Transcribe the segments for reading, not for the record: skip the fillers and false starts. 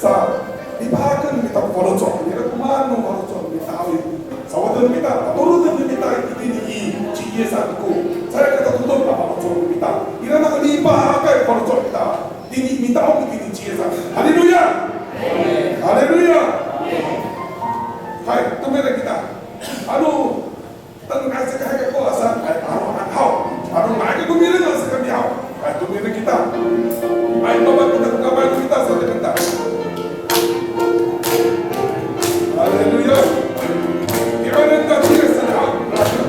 자, lipakan kita korocok, kita kumano korocok kita awi. Sawadon kita, turun kita ini ciyesanku. Saya kata tutup apa korocok kita. Ira nak lipakan korocok kita. Ini minta aku ini ciyesan. Haleluya. Haleluya. Hai, tumere kita. Anu, tengah sekali kau asal, anu hau. Anu naik ke kumira jangan sekali hau. Hai, tumere kita. Hai, bapak kita kabar kita satu bentar. Haleluya. Gimana kita tidak sedang belajar?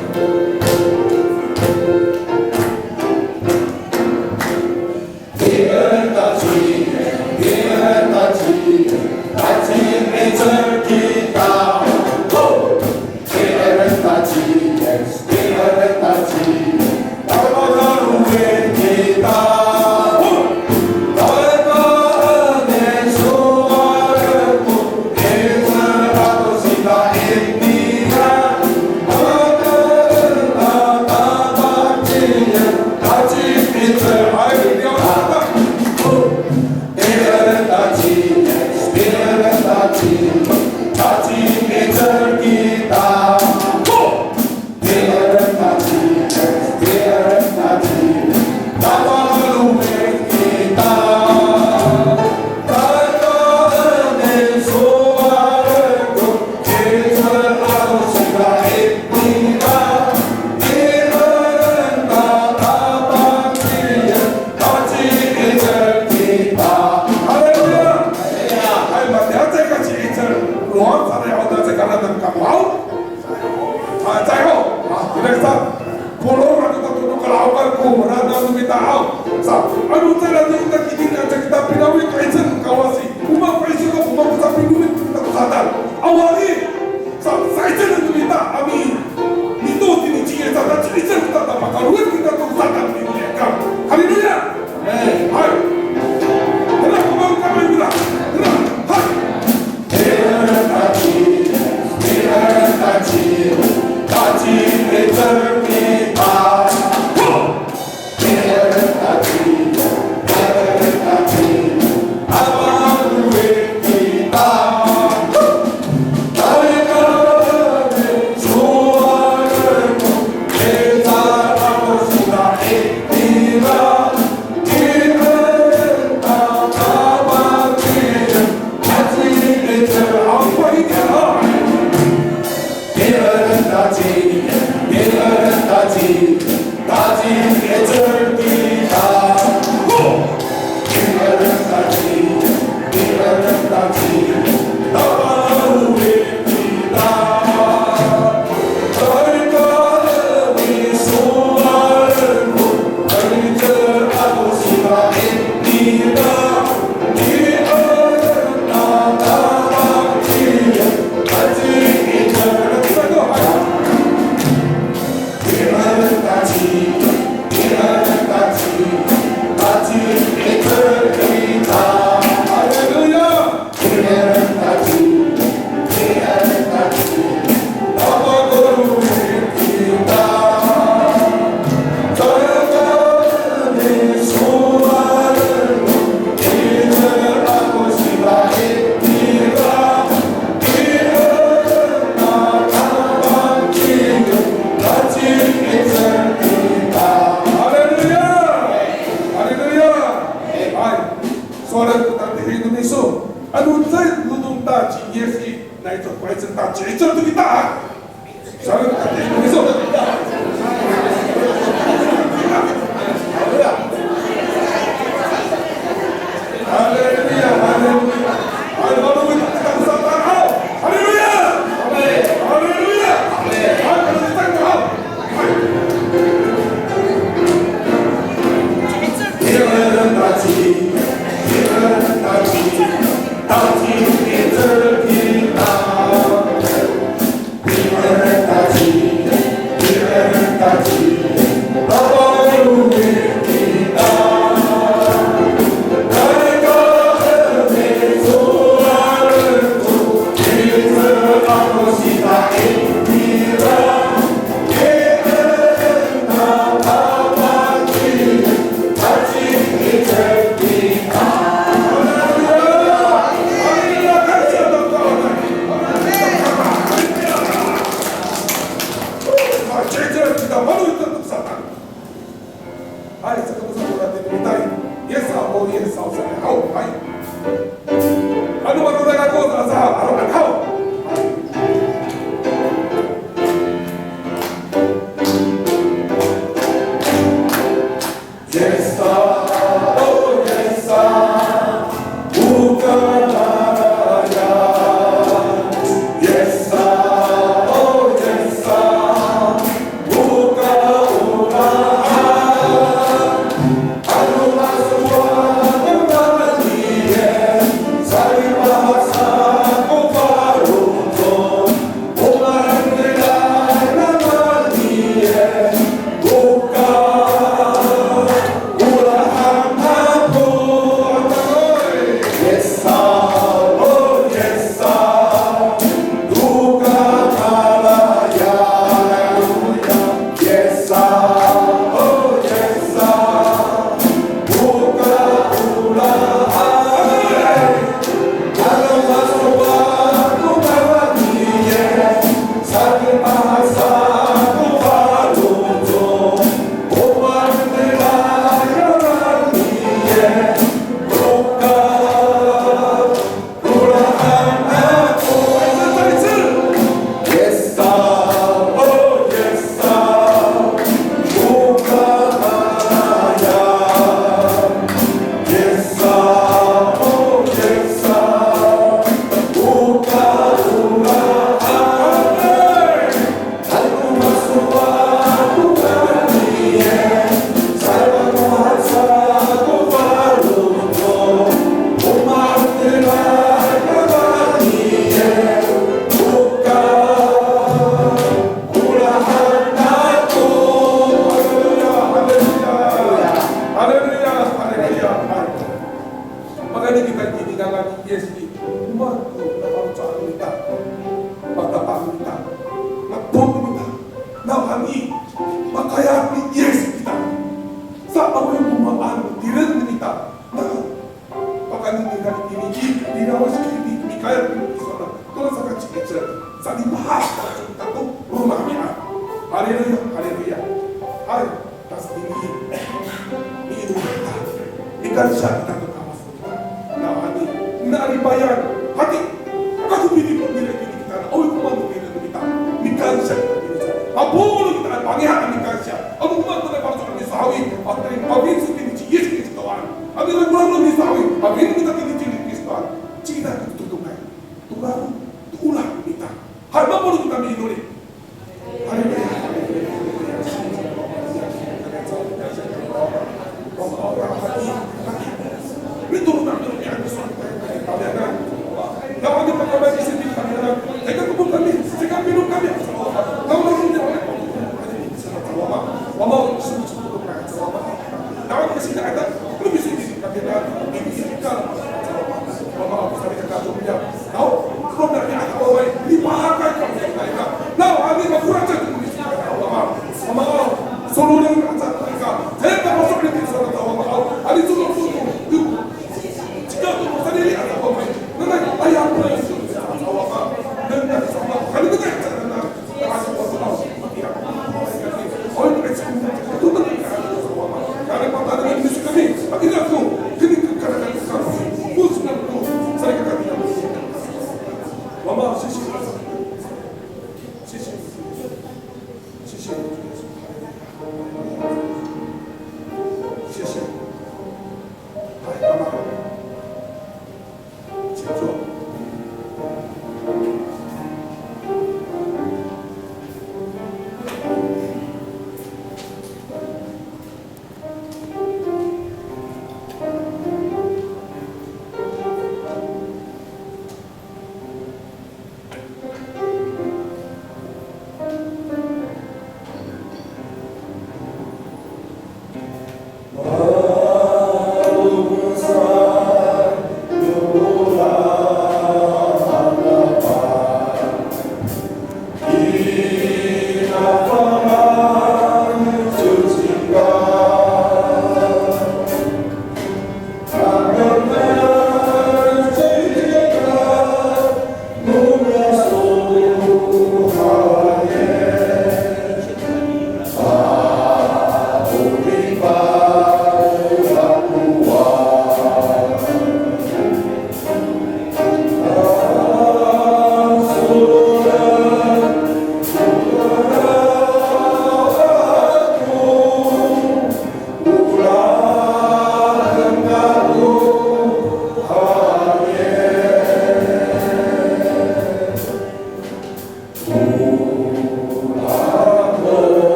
那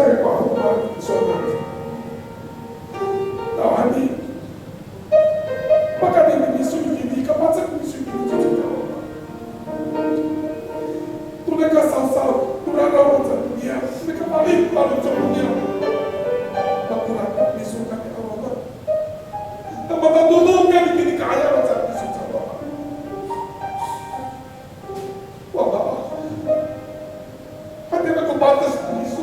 个保护啊，说的，老安尼，我甲你属于你，甲我这属于你，就知道嘛。都那个稍稍，都那个我怎么样？那个把你怎么样？我不然你说干你好吗？那么他都弄干你给你干呀，我怎么说怎么？我爸，他那个把的是你说。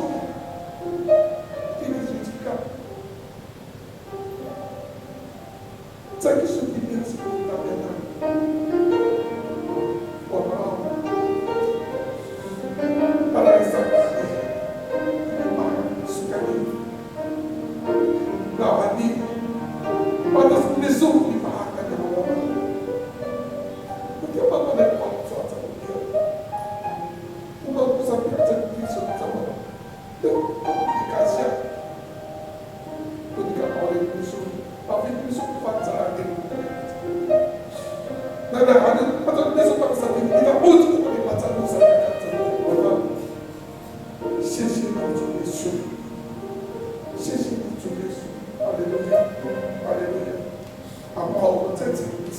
在个身体面前，大家看，我把来上，是干你，老汉你，把他你手你把干你好吗？我叫爸爸来帮我抓怎么样？我不想变成你说怎么？你看下，你看好的你说，把你说放在。那ada那是把上帝，你看我这个把上帝上来看，我说谢谢你主耶稣，谢谢你主耶稣，哈利路亚，哈利路亚，好不好？我再唱一次。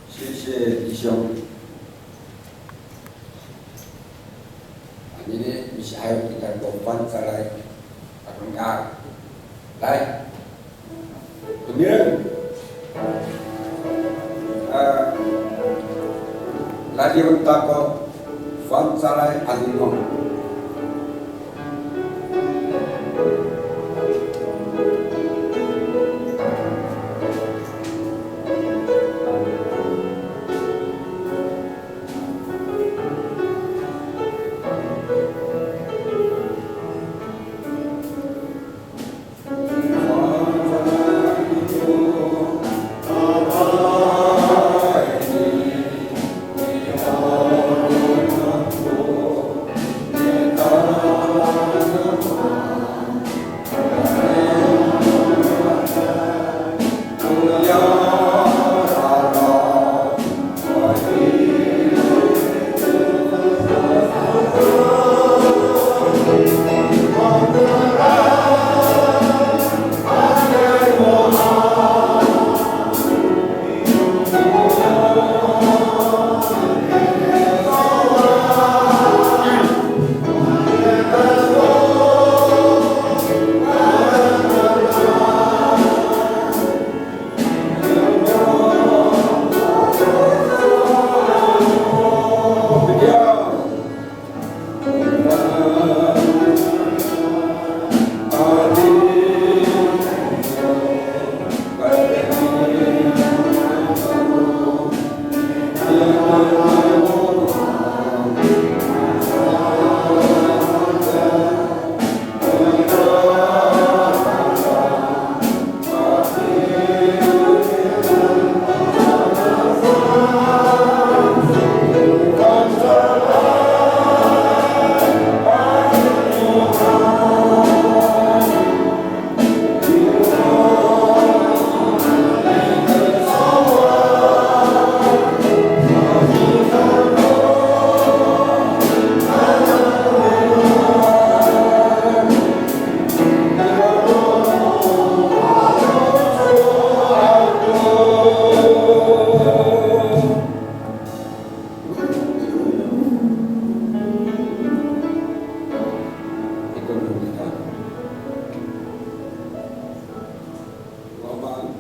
谢谢弟兄。你呢？你是还有一个伙伴再来打工家，来，今天lagi untuk fan再来安宁。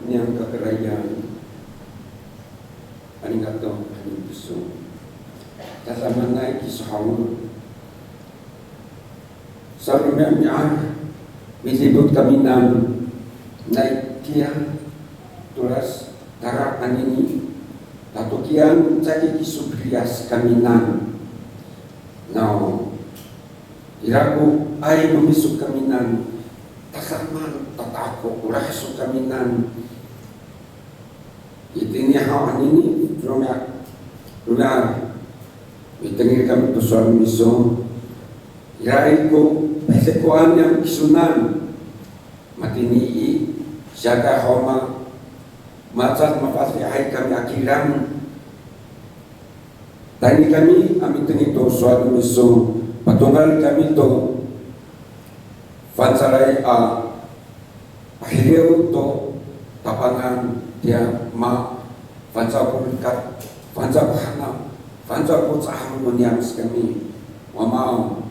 niyang kakerayaan. Arigato, Hanim Piso. Kasama na ikisuhawan. Sa rumiyang misibot kami ng naikiya tulas daratan ini tatukian jadi kisuprias kami ng no irago ay lumisog kami ng tasaman tatako uraso kami ng itinihawan ini rumiyang itengir kami to suami miso irai ko pesekuan yang kisunan matini siaga homa macat mapasri hai kami akhiran tani kami amin tengi to suatu miso patungal kami to fansarai akhirnya to tapangan dia ma fansa pulkat fansa bahana fansa pulsaham meniang kami wamau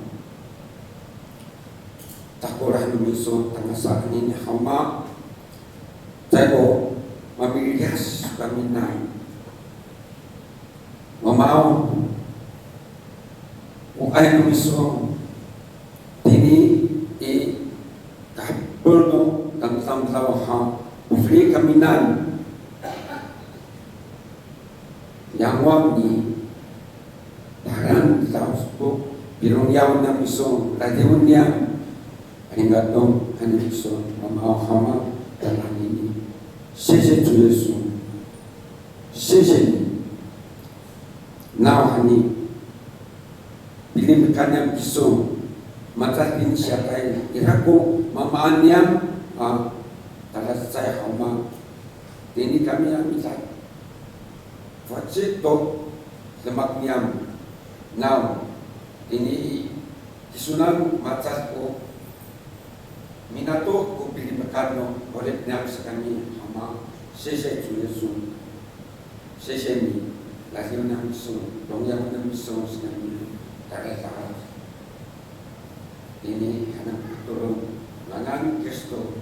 takurah numiso tengah saat ini hama jago mabilis kami naik mamau uai numiso ini kabel no tang sam ha ufri kami nan yang wangi taran tauspo birong yaw na miso radewon niya Arigato, Hanim Piso, Hama, dalam ini. 谢谢主耶稣，谢谢你。Now Hanim, bilikan yang Piso, mata ini siapa ini? Iraku, mama Anyam, kalau saya Hama, ini kami yang bisa. Wajib to, lemak Nyam. Now, ini kisunan mata ko. Minato ko pilimakano oleh niam sekami hama sese Tuhan Yesus sese ni lahir nam so dongyam nam so sekami karya ini anak turun langan Kristo